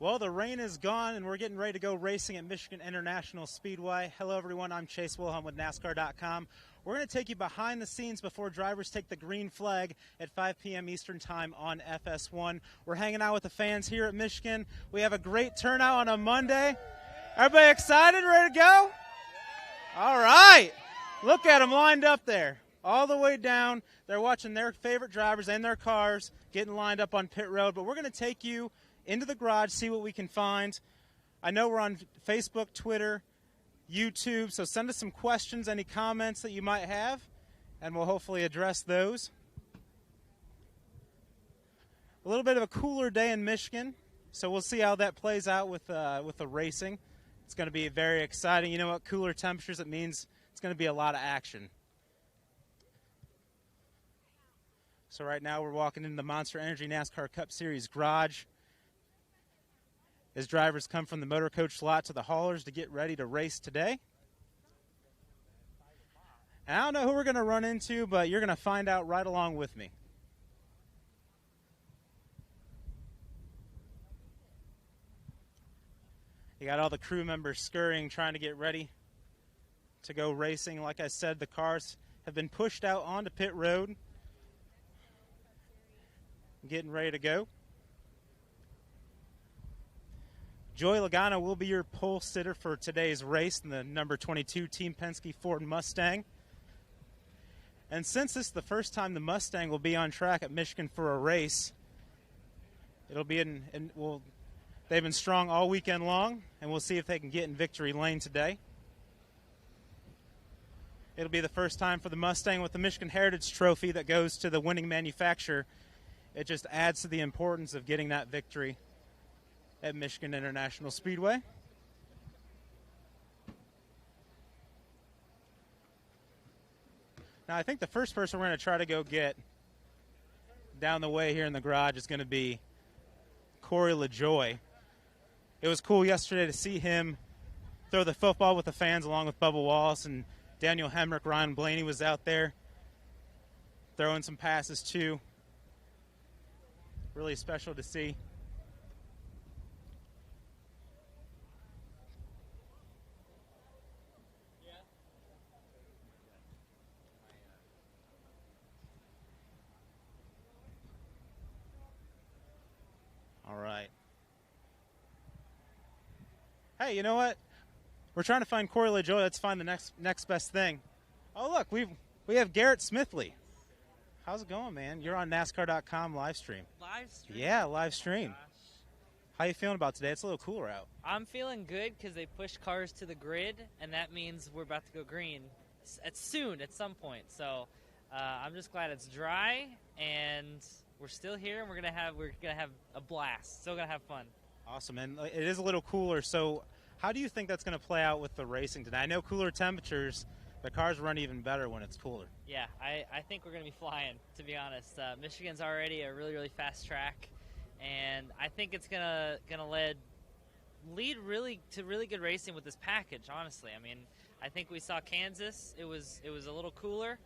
Well, the rain is gone, and we're getting ready to go racing at Michigan International Speedway. Hello, everyone. I'm Chase Wilhelm with NASCAR.com. We're going to take you behind the scenes before drivers take the green flag at 5 p.m. Eastern Time on FS1. We're hanging out with the fans here at Michigan. We have a great turnout on a Monday. Everybody excited, ready to go? All right. Look at them lined up there. All the way down. They're watching their favorite drivers and their cars getting lined up on pit road. But we're going to take you into the garage, see what we can find. I know we're on Facebook, Twitter, YouTube, so send us some questions, any comments that you might have, and we'll hopefully address those. A little bit of a cooler day in Michigan, so we'll see how that plays out with the racing. It's going to be very exciting. You know what? Cooler temperatures, it means it's going to be a lot of action. So right now we're walking into the Monster Energy NASCAR Cup Series garage as drivers come from the motor coach lot to the haulers to get ready to race today. And I don't know who we're going to run into, but you're going to find out right along with me. You got all the crew members scurrying, trying to get ready to go racing. Like I said, the cars have been pushed out onto pit road, getting ready to go. Joey Logano will be your pole sitter for today's race in the number 22 Team Penske Ford Mustang. And since this is the first time the Mustang will be on track at Michigan for a race, it'll be they've been strong all weekend long, and we'll see if they can get in victory lane today. It'll be the first time for the Mustang with the Michigan Heritage Trophy that goes to the winning manufacturer. It just adds to the importance of getting that victory at Michigan International Speedway. Now, I think the first person we're going to try to go get down the way here in the garage is going to be Corey LaJoie. It was cool yesterday to see him throw the football with the fans along with Bubba Wallace, and Daniel Hemric, Ryan Blaney was out there throwing some passes too. Really special to see. All right. Hey, you know what? We're trying to find Corey LaJoie. Let's find the next best thing. Oh, look, we have Garrett Smithley. How's it going, man? You're on NASCAR.com live stream. Live stream? Yeah, live stream. Oh, how you feeling about today? It's a little cooler out. I'm feeling good because they pushed cars to the grid, and that means we're about to go green soon at some point. So I'm just glad it's dry, and we're still here, and we're gonna have a blast. Still gonna have fun. Awesome, and it is a little cooler. So how do you think that's going to play out with the racing today? I know cooler temperatures, the cars run even better when it's cooler. Yeah, I think we're going to be flying, to be honest. Michigan's already a really, really fast track, and I think it's gonna lead really to really good racing with this package, honestly. I mean, I think we saw Kansas. It was a little cooler.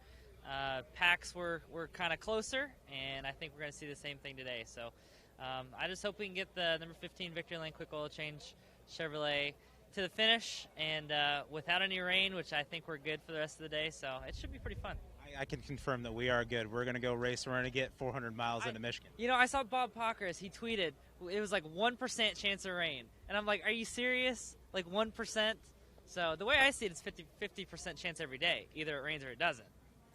Packs were kind of closer, and I think we're going to see the same thing today. So I just hope we can get the number 15 Victory Lane Quick Oil Change Chevrolet to the finish, and without any rain, which I think we're good for the rest of the day, so it should be pretty fun. I can confirm that we are good. We're going to go race. We're going to get 400 miles into Michigan. You know, I saw Bob Pockers. He tweeted it was like 1% chance of rain, and I'm like, are you serious? Like 1%? So the way I see it, it's 50% chance every day. Either it rains or it doesn't.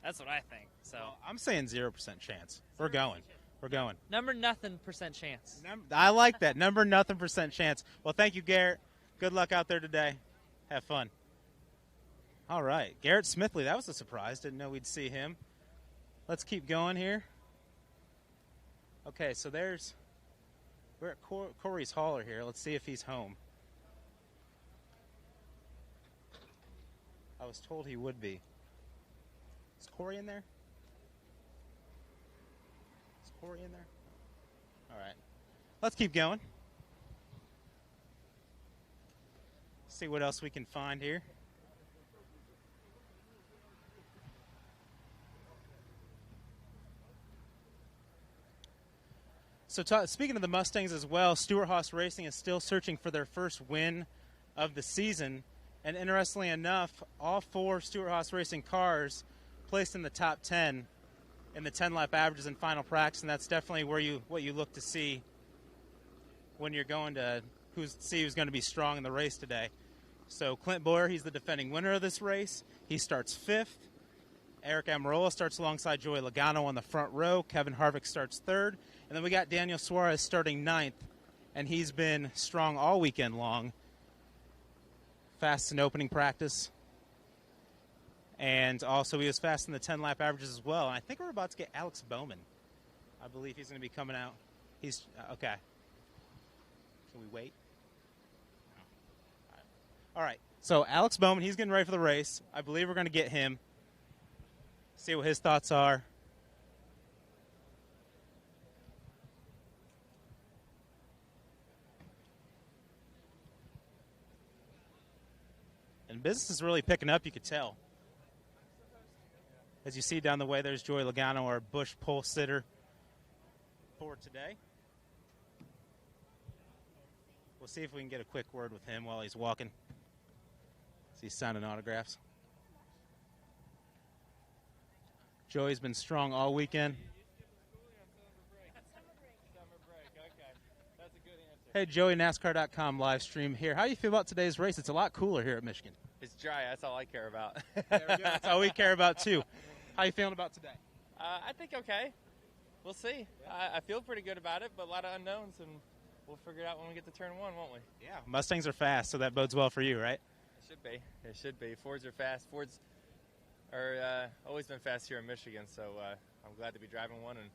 That's what I think. So well, I'm saying 0% chance. We're going. We're going. Number nothing percent chance. I like that. Number nothing percent chance. Well, thank you, Garrett. Good luck out there today. Have fun. All right. Garrett Smithley. That was a surprise. Didn't know we'd see him. Let's keep going here. Okay, so we're at Corey's hauler here. Let's see if he's home. I was told he would be. Is Corey in there? Is Corey in there? All right. Let's keep going. See what else we can find here. So speaking of the Mustangs as well, Stewart-Haas Racing is still searching for their first win of the season. And interestingly enough, all 4 Stewart-Haas Racing cars placed in the top 10 in the 10-lap averages in final practice, and that's definitely what you look to see when you're going to see who's going to be strong in the race today. So Clint Bowyer, he's the defending winner of this race. He starts 5th. Eric Amarola starts alongside Joey Logano on the front row. Kevin Harvick starts 3rd. And then we got Daniel Suarez starting 9th, and he's been strong all weekend long. Fast in opening practice. And also he was fast in the 10-lap averages as well. And I think we're about to get Alex Bowman. I believe he's going to be coming out. He's okay. Can we wait? No. All right. So Alex Bowman, he's getting ready for the race. I believe we're going to get him. See what his thoughts are. And business is really picking up, you could tell. As you see down the way, there's Joey Logano, our Busch pole sitter for today. We'll see if we can get a quick word with him while he's walking. He's signing autographs. Joey's been strong all weekend. Hey, Joey, NASCAR.com live stream here. How do you feel about today's race? It's a lot cooler here at Michigan. It's dry. That's all I care about. There we go. That's all we care about, too. How you feeling about today? I think okay. We'll see. Yeah. I feel pretty good about it, but a lot of unknowns, and we'll figure it out when we get to turn 1, won't we? Yeah. Mustangs are fast, so that bodes well for you, right? It should be. It should be. Fords are fast. Fords are always been fast here in Michigan, so I'm glad to be driving one, and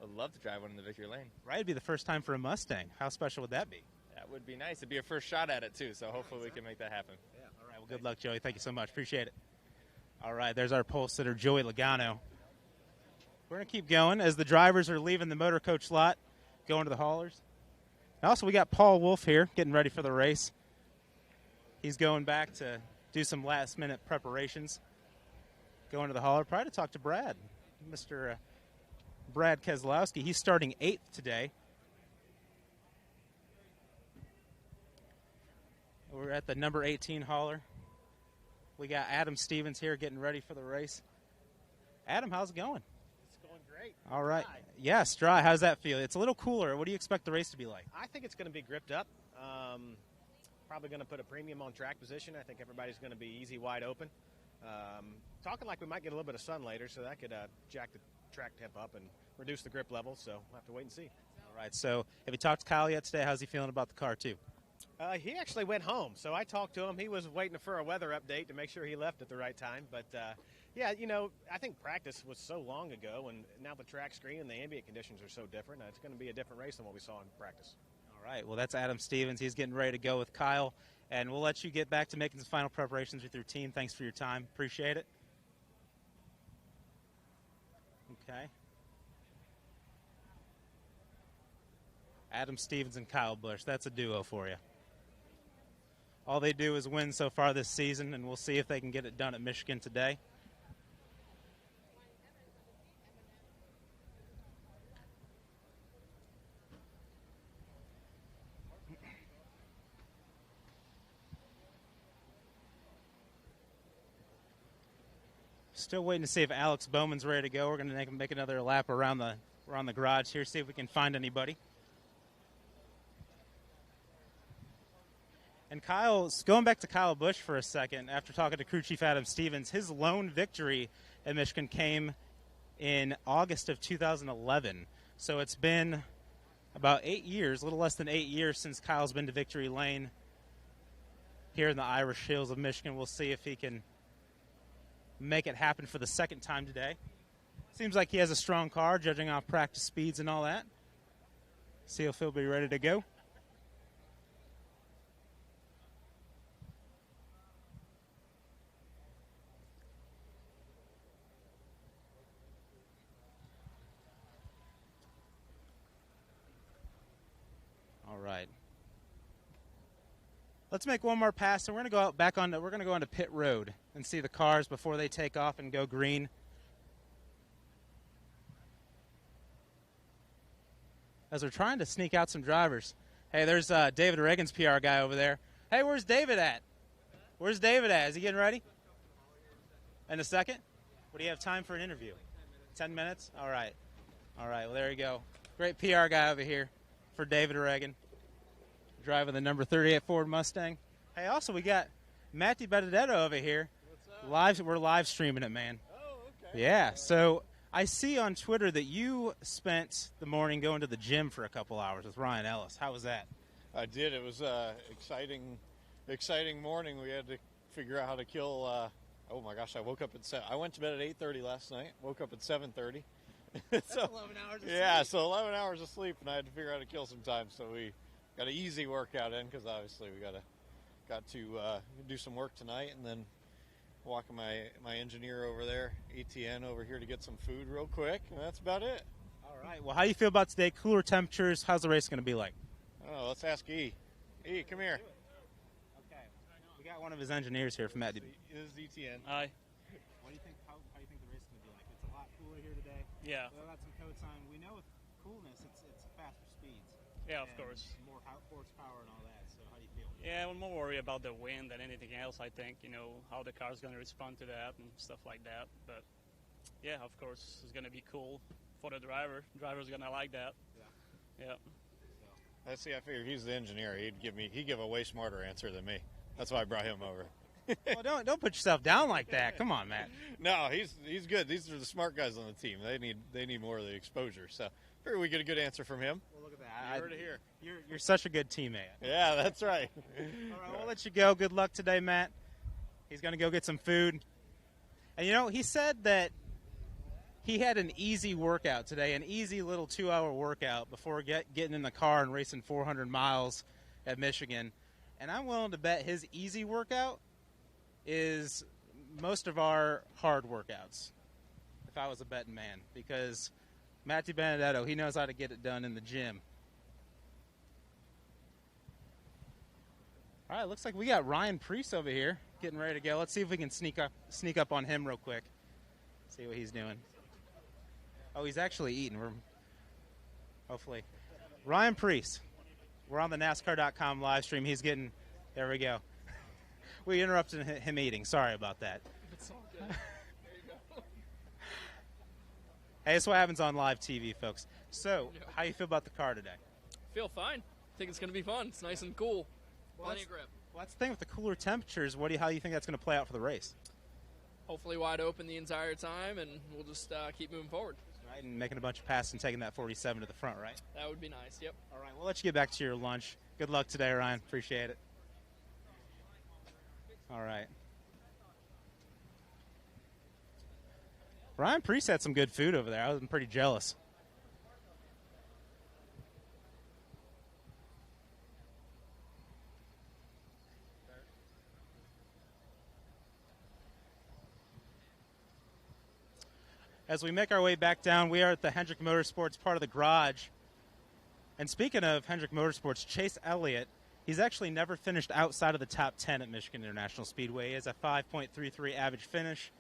I'd love to drive one in the victory lane. Right. It'd be the first time for a Mustang. How special would that be? That would be nice. It'd be a first shot at it, too, so hopefully we can make that happen. Yeah. All right. Well, good luck, Joey. Thank you so much. Appreciate it. All right. There's our pole sitter, Joey Logano. We're going to keep going as the drivers are leaving the motor coach lot, going to the haulers. And also, we got Paul Wolf here getting ready for the race. He's going back to do some last-minute preparations. Going to the hauler. Probably to talk to Brad, Mr. Brad Keselowski. He's starting 8th today. We're at the number 18 hauler. We got Adam Stevens here getting ready for the race. Adam, how's it going? It's going great. All right. Dry. Yes, dry. How's that feel? It's a little cooler. What do you expect the race to be like? I think it's going to be gripped up. Probably going to put a premium on track position. I think everybody's going to be easy, wide open. Talking like we might get a little bit of sun later, so that could jack the track temp up and reduce the grip level, so we'll have to wait and see. All right. So have you talked to Kyle yet today? How's he feeling about the car, too? He actually went home, so I talked to him. He was waiting for a weather update to make sure he left at the right time. But, yeah, you know, I think practice was so long ago, and now the track screen and the ambient conditions are so different. It's going to be a different race than what we saw in practice. All right. Well, that's Adam Stevens. He's getting ready to go with Kyle, and we'll let you get back to making some final preparations with your team. Thanks for your time. Appreciate it. Okay. Adam Stevens and Kyle Busch. That's a duo for you. All they do is win so far this season, and we'll see if they can get it done at Michigan today. Still waiting to see if Alex Bowman's ready to go. We're going to make another lap around the garage here, see if we can find anybody. And going back to Kyle Busch for a second, after talking to crew chief Adam Stevens, his lone victory at Michigan came in August of 2011. So it's been about 8 years, a little less than 8 years since Kyle's been to victory lane here in the Irish Hills of Michigan. We'll see if he can make it happen for the second time today. Seems like he has a strong car, judging off practice speeds and all that. See if he'll be ready to go. All right. Let's make one more pass, and we're going to go out back on. We're going to go onto pit road and see the cars before they take off and go green. as we're trying to sneak out some drivers. Hey, there's David Ragan's PR guy over there. Hey, where's David at? Where's David at? Is he getting ready? In a second? What do you have time for an interview? 10 minutes? All right. All right, well, there you go. Great PR guy over here for David Ragan, driving the number 38 Ford Mustang. Hey, also, we got Matty Benedetto over here. What's up? We're live streaming it, man. Oh, okay. Yeah, so I see on Twitter that you spent the morning going to the gym for a couple hours with Ryan Ellis. How was that? I did. It was exciting morning. We had to figure out how to kill. Oh my gosh! I woke up at 7. I went to bed at 8:30 last night. Woke up at 7:30. That's 11 hours of sleep. Yeah, so 11 hours of sleep, and I had to figure out how to kill some time. So we got an easy workout in because obviously we got to do some work tonight, and then walking my engineer over there, ETN over here to get some food real quick, and that's about it. All right. Well, how do you feel about today? Cooler temperatures. How's the race going to be like? I don't know. Let's ask E. E, come here. Okay. We got one of his engineers here from Matt. This is ETN. Hi. What do you think? How do you think the race is going to be like? It's a lot cooler here today. Yeah. We got some coats on. We know with coolness, it's faster speeds. Yeah, of and course. More horsepower and all that. So how do you feel? Yeah, I'm more worried about the wind than anything else. I think, how the car's going to respond to that and stuff like that. But yeah, of course, it's going to be cool for the driver. Driver's going to like that. Yeah. I see. I figured he's the engineer. He'd give a way smarter answer than me. That's why I brought him over. Well, don't put yourself down like that. Come on, Matt. No, he's good. These are the smart guys on the team. They need more of the exposure. So figured we get a good answer from him. Well, look at that. You heard it here. You're such a good teammate. Yeah, that's right. All right, we'll let you go. Good luck today, Matt. He's going to go get some food. And, he said that he had an easy workout today, an easy little 2-hour workout before getting in the car and racing 400 miles at Michigan. And I'm willing to bet his easy workout is most of our hard workouts, if I was a betting man, because Matty Benedetto, he knows how to get it done in the gym. All right, looks like we got Ryan Preece over here getting ready to go. Let's see if we can sneak up on him real quick, see what he's doing. Oh, he's actually eating. Hopefully. Ryan Preece. We're on the NASCAR.com live stream. He's getting, there we go. We interrupted him eating. Sorry about that. It's all good. There you go. Hey, that's what happens on live TV, folks. So, how you feel about the car today? Feel fine. Think it's going to be fun. It's nice and cool. Plenty of grip. Well, that's the thing with the cooler temperatures. How do you think that's going to play out for the race? Hopefully wide open the entire time, and we'll just keep moving forward. Right, and making a bunch of passes and taking that 47 to the front, right? That would be nice, yep. All right, we'll let you get back to your lunch. Good luck today, Ryan. Appreciate it. All right. Ryan Preece had some good food over there. I was pretty jealous. As we make our way back down, we are at the Hemric Motorsports part of the garage. And speaking of Hemric Motorsports, Chase Elliott, he's actually never finished outside of the top 10 at Michigan International Speedway. He has a 5.33 average finish.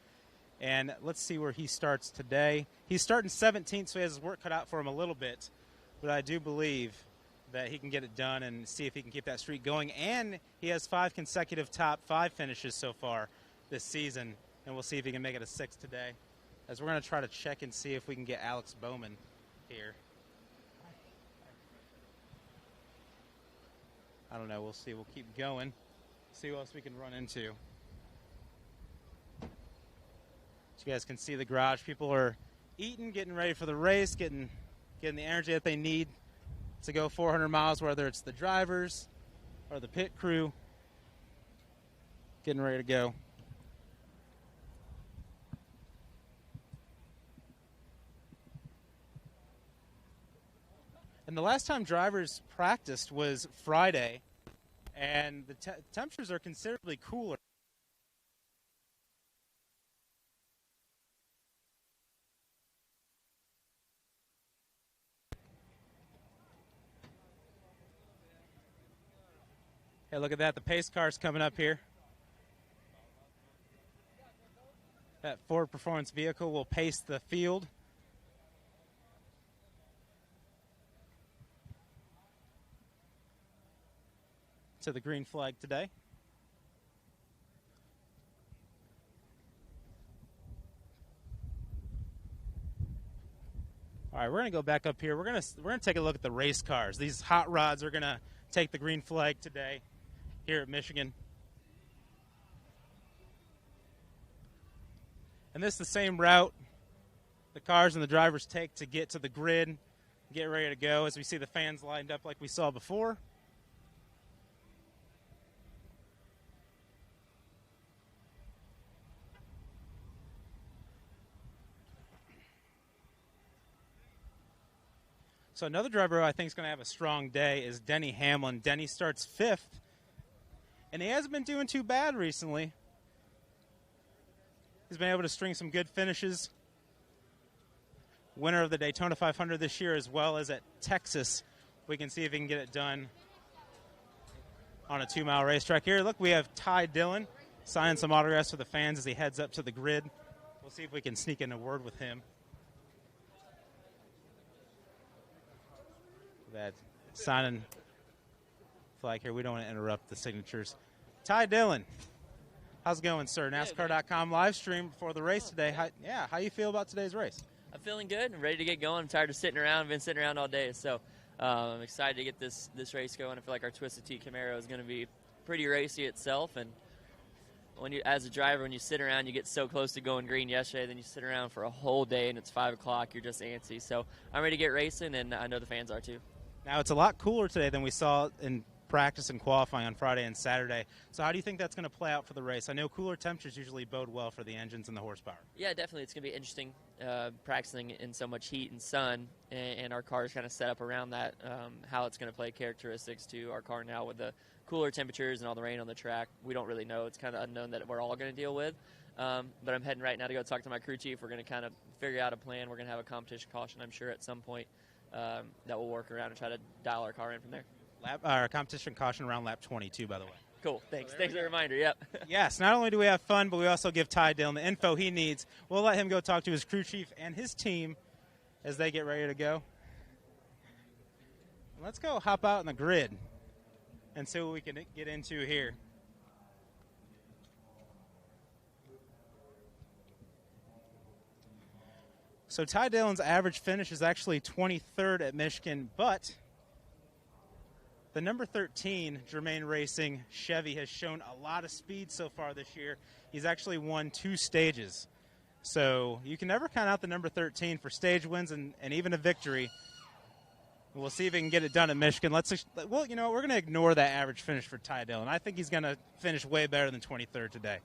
And let's see where he starts today. He's starting 17th, so he has his work cut out for him a little bit. But I do believe that he can get it done and see if he can keep that streak going. And he has 5 consecutive top 5 finishes so far this season. And we'll see if he can make it a 6th today, as we're going to try to check and see if we can get Alex Bowman here. I don't know. We'll see. We'll keep going. See what else we can run into. So you guys can see the garage. People are eating, getting ready for the race, getting the energy that they need to go 400 miles, whether it's the drivers or the pit crew. Getting ready to go. And the last time drivers practiced was Friday, and the temperatures are considerably cooler. Hey, look at that. The pace car's coming up here. That Ford Performance vehicle will pace the field. to the green flag today. All right, we're going to go back up here. We're going to take a look at the race cars. These hot rods are going to take the green flag today here at Michigan. And this is the same route the cars and the drivers take to get to the grid, get ready to go, as we see the fans lined up like we saw before. So another driver who I think is going to have a strong day is Denny Hamlin. Denny starts 5th, and he hasn't been doing too bad recently. He's been able to string some good finishes. Winner of the Daytona 500 this year, as well as at Texas. We can see if he can get it done on a 2-mile racetrack here. Look, we have Ty Dillon signing some autographs for the fans as he heads up to the grid. We'll see if we can sneak in a word with him. That signing flag here. We don't want to interrupt the signatures. Ty Dillon, how's it going, sir? NASCAR.com live stream before the race today. How you feel about today's race? I'm feeling good. I'm ready to get going. I'm tired of sitting around. I've been sitting around all day, so I'm excited to get this race going. I feel like our Twisted Tea Camaro is going to be pretty racy itself, and when you, as a driver, when you sit around, you get so close to going green yesterday, then you sit around for a whole day, and it's 5 o'clock. You're just antsy. So I'm ready to get racing, and I know the fans are too. Now, it's a lot cooler today than we saw in practice and qualifying on Friday and Saturday. So how do you think that's going to play out for the race? I know cooler temperatures usually bode well for the engines and the horsepower. Yeah, definitely. It's going to be interesting practicing in so much heat and sun, and our car is kind of set up around that, how it's going to play characteristics to our car now with the cooler temperatures and all the rain on the track. We don't really know. It's kind of unknown that we're all going to deal with. But I'm heading right now to go talk to my crew chief. We're going to kind of figure out a plan. We're going to have a competition caution, I'm sure, at some point. That we'll work around and try to dial our car in from there. Competition caution around lap 22, by the way. Cool. Thanks. Thanks for the reminder. Yep. Yes, not only do we have fun, but we also give Ty Dillon the info he needs. We'll let him go talk to his crew chief and his team as they get ready to go. Let's go hop out in the grid and see what we can get into here. So Ty Dillon's average finish is actually 23rd at Michigan, but the number 13, Germain Racing Chevy, has shown a lot of speed so far this year. He's actually won 2 stages. So you can never count out the number 13 for stage wins and even a victory. We'll see if he can get it done at Michigan. Well, you know, we're going to ignore that average finish for Ty Dillon. I think he's going to finish way better than 23rd today.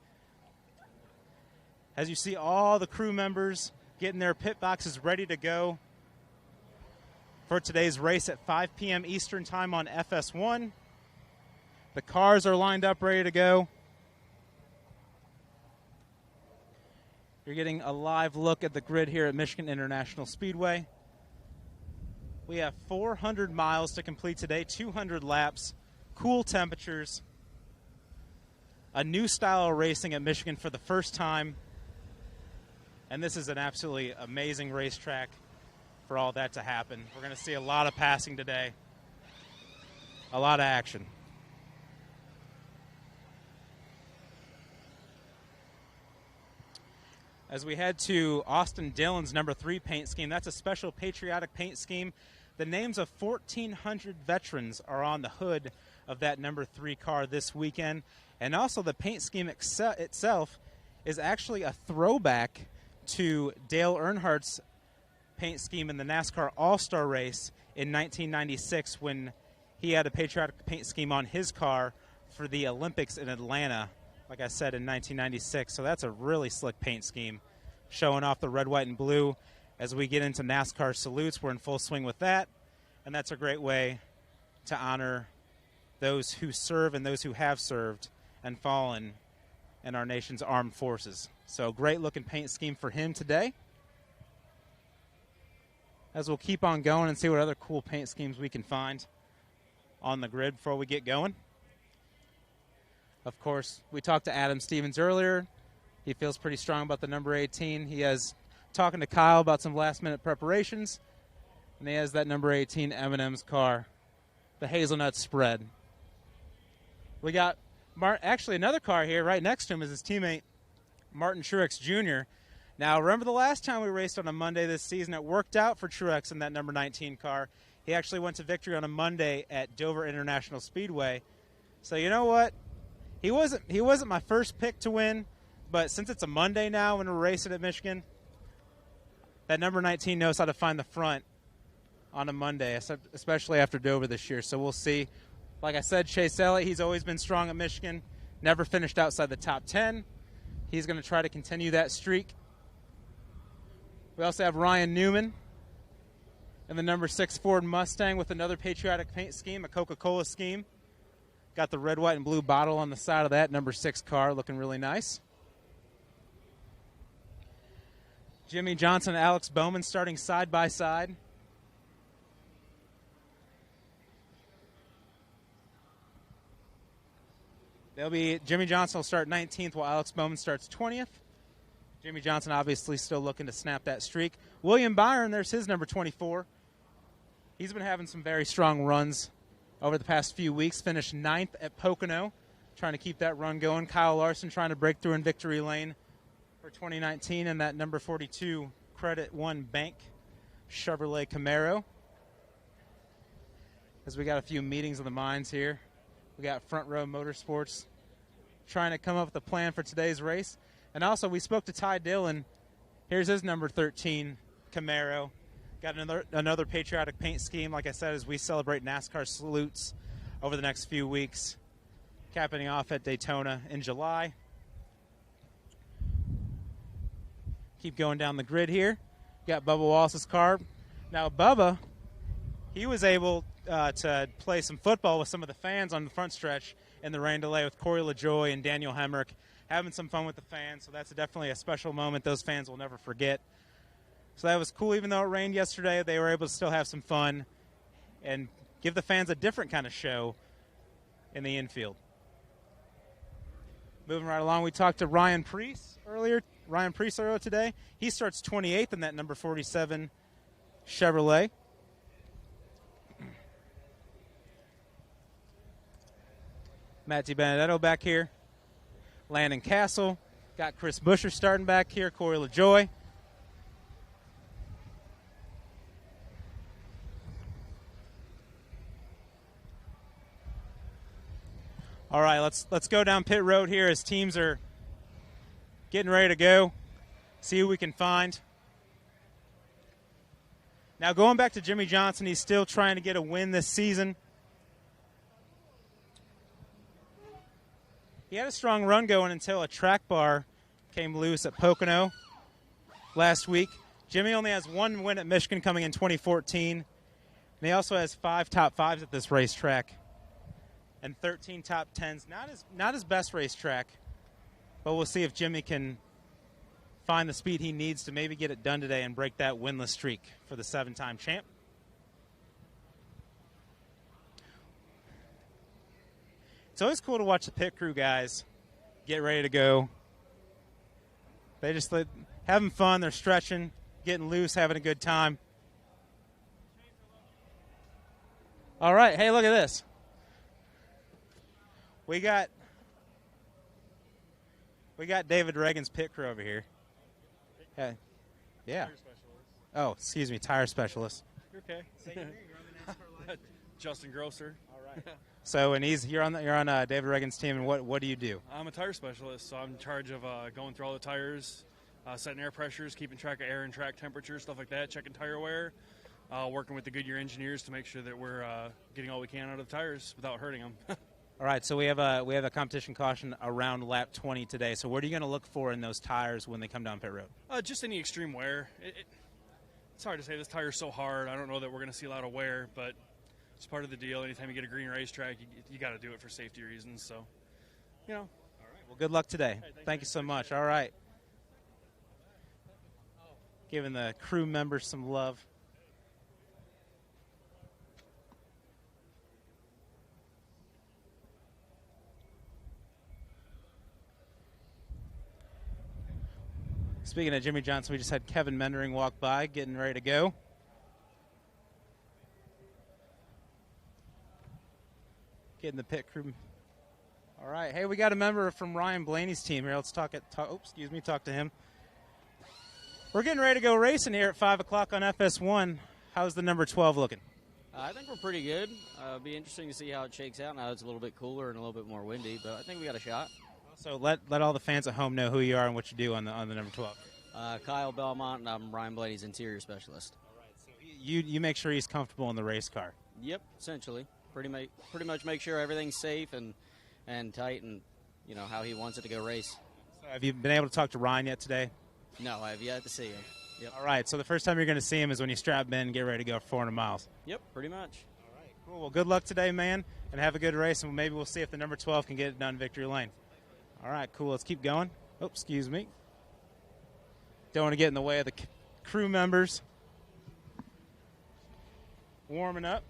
As you see, all the crew members getting their pit boxes ready to go for today's race at 5 p.m. Eastern time on FS1. The cars are lined up, ready to go. You're getting a live look at the grid here at Michigan International Speedway. We have 400 miles to complete today, 200 laps, cool temperatures, a new style of racing at Michigan for the first time. And this is an absolutely amazing racetrack for all that to happen. We're going to see a lot of passing today, a lot of action. As we head to Austin Dillon's number 3 paint scheme, that's a special patriotic paint scheme. The names of 1,400 veterans are on the hood of that number 3 car this weekend. And also the paint scheme itself is actually a throwback to Dale Earnhardt's paint scheme in the NASCAR All-Star race in 1996 when he had a patriotic paint scheme on his car for the Olympics in Atlanta, like I said, in 1996. So that's a really slick paint scheme, showing off the red, white, and blue. As we get into NASCAR salutes, we're in full swing with that, and that's a great way to honor those who serve and those who have served and fallen in our nation's armed forces. So great-looking paint scheme for him today. As we'll keep on going and see what other cool paint schemes we can find on the grid before we get going. Of course, we talked to Adam Stevens earlier. He feels pretty strong about the number 18. He has talking to Kyle about some last-minute preparations, and he has that number 18 M&M's car, the hazelnut spread. We got actually another car here right next to him is his teammate Martin Truex Jr. Now, remember the last time we raced on a Monday this season, it worked out for Truex in that number 19 car. He actually went to victory on a Monday at Dover International Speedway. So you know what? He wasn't my first pick to win, but since it's a Monday now when we're racing at Michigan, that number 19 knows how to find the front on a Monday, especially after Dover this year. So we'll see. Like I said, Chase Elliott, he's always been strong at Michigan, never finished outside the top 10. He's going to try to continue that streak. We also have Ryan Newman in the number 6 Ford Mustang with another patriotic paint scheme, a Coca-Cola scheme. Got the red, white, and blue bottle on the side of that number 6 car, looking really nice. Jimmy Johnson and Alex Bowman starting side by side. Jimmy Johnson will start 19th while Alex Bowman starts 20th. Jimmy Johnson obviously still looking to snap that streak. William Byron, there's his number 24. He's been having some very strong runs over the past few weeks. Finished 9th at Pocono, trying to keep that run going. Kyle Larson trying to break through in victory lane for 2019 in that number 42 Credit One Bank Chevrolet Camaro. As we got a few meetings of the minds here. We got Front Row Motorsports trying to come up with a plan for today's race. And also, we spoke to Ty Dillon. Here's his number 13 Camaro. Got another patriotic paint scheme, like I said, as we celebrate NASCAR salutes over the next few weeks, capping off at Daytona in July. Keep going down the grid here. Got Bubba Wallace's car. Now, Bubba, he was able to play some football with some of the fans on the front stretch in the rain delay with Corey LaJoie and Daniel Hemric, having some fun with the fans. So that's definitely a special moment those fans will never forget. So that was cool. Even though it rained yesterday, they were able to still have some fun and give the fans a different kind of show in the infield. Moving right along, we talked to Ryan Preece earlier today. He starts 28th in that number 47 Chevrolet. Matt DiBenedetto back here. Landon Castle. Got Chris Buescher starting back here. Corey LaJoie. All right, let's go down pit road here as teams are getting ready to go. See who we can find. Now going back to Jimmy Johnson, he's still trying to get a win this season. He had a strong run going until a track bar came loose at Pocono last week. Jimmy only has one win at Michigan coming in 2014. And he also has 5 top 5s at this racetrack and 13 top 10s. Not his best racetrack, but we'll see if Jimmy can find the speed he needs to maybe get it done today and break that winless streak for the 7-time champ. It's always cool to watch the pit crew guys get ready to go. They just having fun. They're stretching, getting loose, having a good time. All right. Hey, look at this. We got David Ragan's pit crew over here. Yeah. Tire specialist. Oh, excuse me, tire specialist. You're okay. Say your name. You're on the NASCAR line. Justin Grosser. All right. So, and you're on David Ragan's team, and what do you do? I'm a tire specialist, so I'm in charge of going through all the tires, setting air pressures, keeping track of air and track temperature, stuff like that, checking tire wear, working with the Goodyear engineers to make sure that we're getting all we can out of the tires without hurting them. All right, so we have a competition caution around lap 20 today. So what are you going to look for in those tires when they come down pit road? Just any extreme wear. It's hard to say. This tire's so hard. I don't know that we're going to see a lot of wear, but it's part of the deal. Anytime you get a green racetrack, you got to do it for safety reasons. So, you know. All right. Well, good luck today. Hey, thank you so much. All right. Giving the crew members some love. Speaking of Jimmy Johnson, we just had Kevin Mendering walk by, getting ready to go. Getting the pit crew All right. Hey, we got a member from Ryan Blaney's team here. Let's talk to him. We're getting ready to go racing here at 5 o'clock on FS1. How's the number 12 looking? I think we're pretty good. It'll be interesting to see how it shakes out. Now it's a little bit cooler and a little bit more windy, but I think we got a shot. So let all the fans at home know who you are and what you do on the number 12. Kyle Belmont, and I'm Ryan Blaney's interior specialist. All right. So you make sure he's comfortable in the race car. Yep, essentially. Pretty much make sure everything's safe and tight, and how he wants it to go race. So have you been able to talk to Ryan yet today? No, I have yet to see him. Yep. All right. So the first time you're going to see him is when you strap in and get ready to go 400 miles. Yep, pretty much. All right. Cool. Well, good luck today, man, and have a good race, and maybe we'll see if the number 12 can get it done victory lane. All right, cool. Let's keep going. Oh, excuse me. Don't want to get in the way of the crew members. Warming up.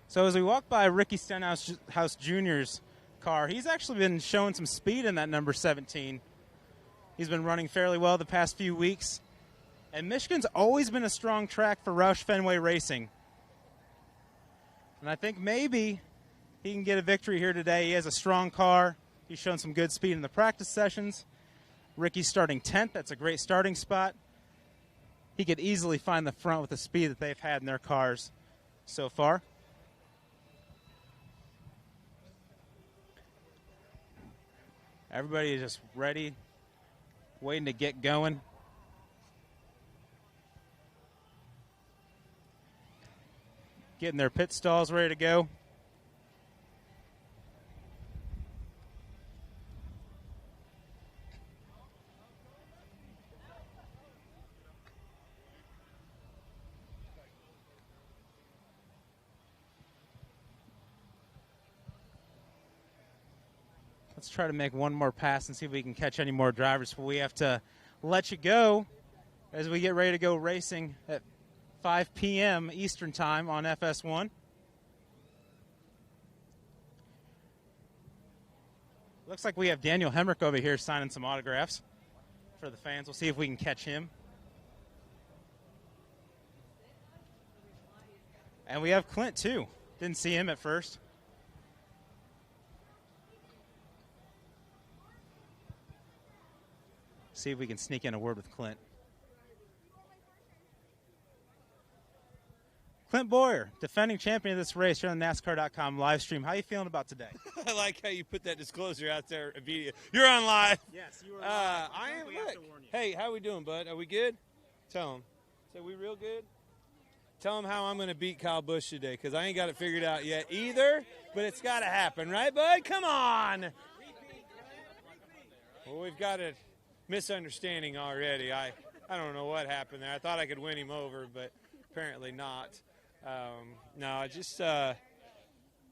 So as we walk by Ricky Stenhouse Jr.'s car, he's actually been showing some speed in that number 17. He's been running fairly well the past few weeks. And Michigan's always been a strong track for Roush Fenway Racing. And I think maybe he can get a victory here today. He has a strong car. He's shown some good speed in the practice sessions. Ricky's starting 10th. That's a great starting spot. He could easily find the front with the speed that they've had in their cars so far. Everybody is just ready, waiting to get going. Getting their pit stalls ready to go. Let's try to make one more pass and see if we can catch any more drivers. But we have to let you go as we get ready to go racing at 5 p.m. Eastern Time on FS1. Looks like we have Daniel Hemric over here signing some autographs for the fans. We'll see if we can catch him. And we have Clint, too. Didn't see him at first. See if we can sneak in a word with Clint. Clint Bowyer, defending champion of this race here on the NASCAR.com live stream. How are you feeling about today? I like how you put that disclosure out there immediately. You're on live. Yes, you are live. I am. Look. Hey, how we doing, bud? Are we good? Tell him. Say we real good? Tell him how I'm going to beat Kyle Busch today, because I ain't got it figured out yet either, but it's got to happen, right, bud? Come on. Well, we've got a misunderstanding already. I don't know what happened there. I thought I could win him over, but apparently not. No, just what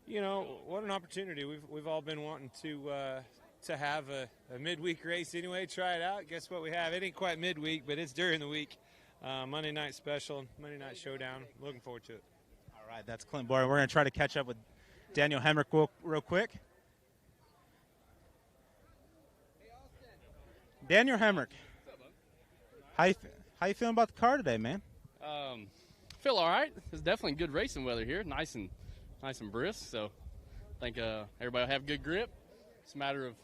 an opportunity. We've all been wanting to have a midweek race anyway. Try it out. Guess what we have? It ain't quite midweek, but it's during the week. Monday night special, Monday night showdown. Looking forward to it. All right, that's Clint Bowyer. We're going to try to catch up with Daniel Hemric real quick. Daniel Hemric, how you feeling about the car today, man? Feel all right. It's definitely good racing weather here. Nice and brisk. So I think everybody will have good grip. It's a matter of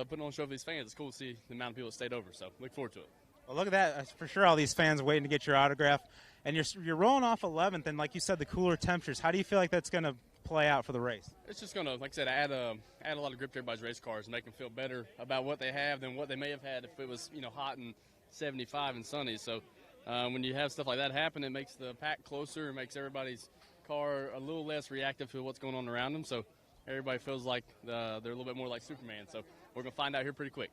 putting on a show for these fans. It's cool to see the amount of people that stayed over. So look forward to it. Well, look at that. That's for sure all these fans waiting to get your autograph. And you're rolling off 11th, and like you said, the cooler temperatures. How do you feel like that's going to play out for the race? It's just going to, like I said, add a lot of grip to everybody's race cars and make them feel better about what they have than what they may have had if it was hot and 75 and sunny. So when you have stuff like that happen, it makes the pack closer. It makes everybody's car a little less reactive to what's going on around them. So everybody feels like they're a little bit more like Superman. So we're going to find out here pretty quick.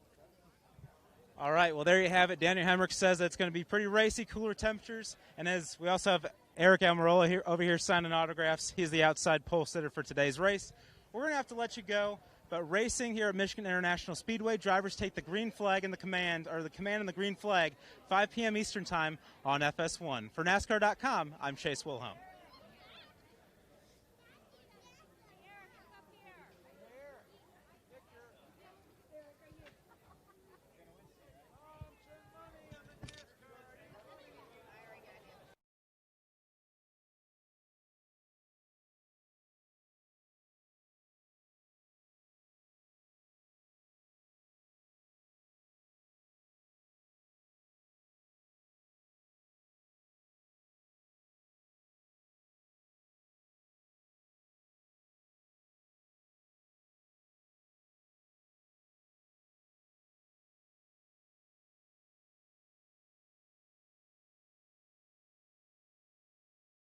All right, well, there you have it. Daniel Hemric says that it's going to be pretty racy, cooler temperatures. And as we also have Eric Almirola over here signing autographs. He's the outside pole sitter for today's race. We're going to have to let you go. But racing here at Michigan International Speedway, drivers take the green flag and the command and the green flag, 5 p.m. Eastern Time on FS1. For NASCAR.com, I'm Chase Wilhelm.